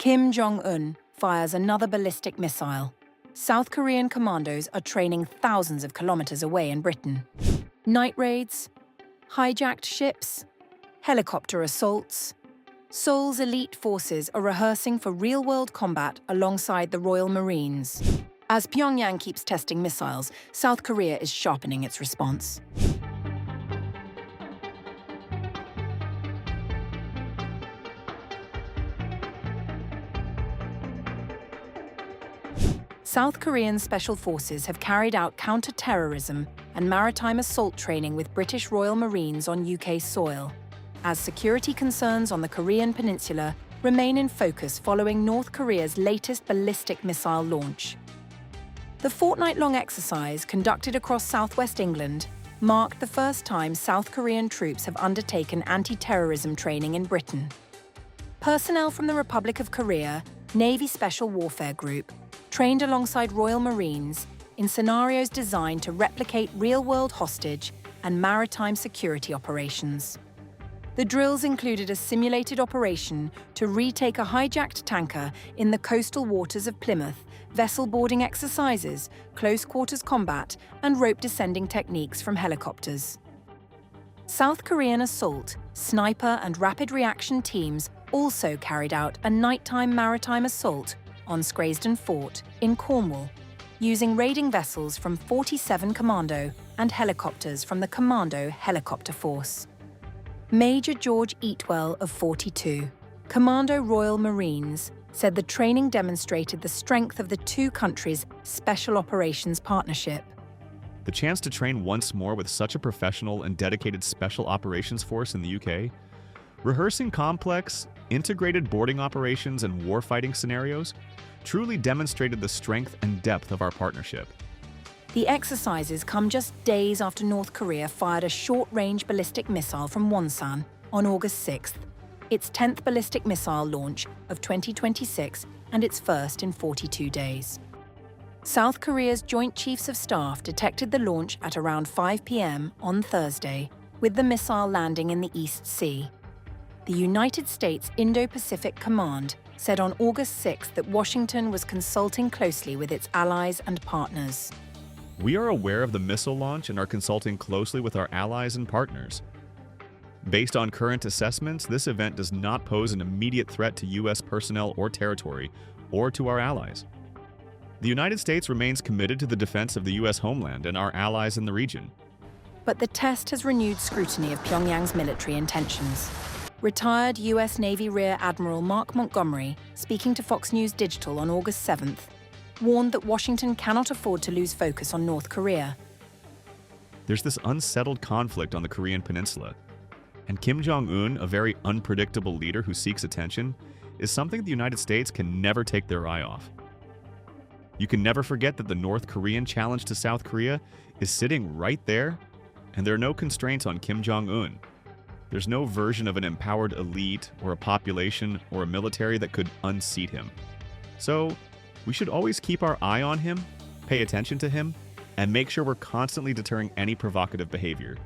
Kim Jong Un fires another ballistic missile. South Korean commandos are training thousands of kilometers away in Britain. Night raids, hijacked ships, helicopter assaults. Seoul's elite forces are rehearsing for real-world combat alongside the Royal Marines. As Pyongyang keeps testing missiles, South Korea is sharpening its response. South Korean special forces have carried out counter-terrorism and maritime assault training with British Royal Marines on UK soil, as security concerns on the Korean Peninsula remain in focus following North Korea's latest ballistic missile launch. The fortnight-long exercise, conducted across southwest England, marked the first time South Korean troops have undertaken anti-terrorism training in Britain. Personnel from the Republic of Korea, Navy Special Warfare Group, trained alongside Royal Marines in scenarios designed to replicate real-world hostage and maritime security operations. The drills included a simulated operation to retake a hijacked tanker in the coastal waters of Plymouth, vessel boarding exercises, close-quarters combat, and rope descending techniques from helicopters. South Korean assault, sniper, and rapid reaction teams also carried out a nighttime maritime assault on Scraysden Fort in Cornwall, using raiding vessels from 47 Commando and helicopters from the Commando Helicopter Force. Major George Eatwell of 42, Commando Royal Marines, said the training demonstrated the strength of the two countries' special operations partnership. The chance to train once more with such a professional and dedicated special operations force in the UK, rehearsing complex, integrated boarding operations and warfighting scenarios, truly demonstrated the strength and depth of our partnership. The exercises come just days after North Korea fired a short-range ballistic missile from Wonsan on August 6th, its 10th ballistic missile launch of 2026 and its first in 42 days. South Korea's Joint Chiefs of Staff detected the launch at around 5 p.m. on Thursday, with the missile landing in the East Sea. The United States Indo-Pacific Command said on August 6th that Washington was consulting closely with its allies and partners. We are aware of the missile launch and are consulting closely with our allies and partners. Based on current assessments, this event does not pose an immediate threat to U.S. personnel or territory, or to our allies. The United States remains committed to the defense of the U.S. homeland and our allies in the region. But the test has renewed scrutiny of Pyongyang's military intentions. Retired U.S. Navy Rear Admiral Mark Montgomery, speaking to Fox News Digital on August 7th, warned that Washington cannot afford to lose focus on North Korea. There's this unsettled conflict on the Korean Peninsula, and Kim Jong Un, a very unpredictable leader who seeks attention, is something the United States can never take their eye off. You can never forget that the North Korean challenge to South Korea is sitting right there, and there are no constraints on Kim Jong Un. There's no version of an empowered elite or a population or a military that could unseat him. So, we should always keep our eye on him, pay attention to him, and make sure we're constantly deterring any provocative behavior.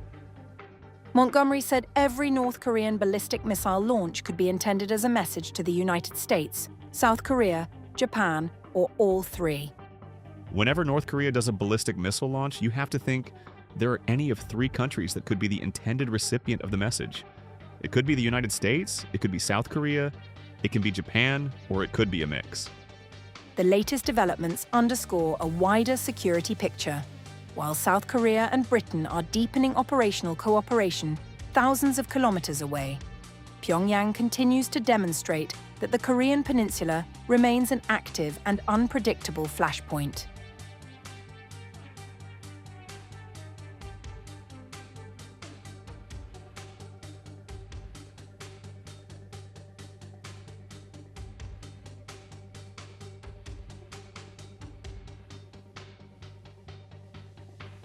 Montgomery said every North Korean ballistic missile launch could be intended as a message to the United States, South Korea, Japan, or all three. Whenever North Korea does a ballistic missile launch, you have to think, there are any of three countries that could be the intended recipient of the message. It could be the United States, it could be South Korea, it can be Japan, or it could be a mix. The latest developments underscore a wider security picture. While South Korea and Britain are deepening operational cooperation thousands of kilometers away, Pyongyang continues to demonstrate that the Korean Peninsula remains an active and unpredictable flashpoint.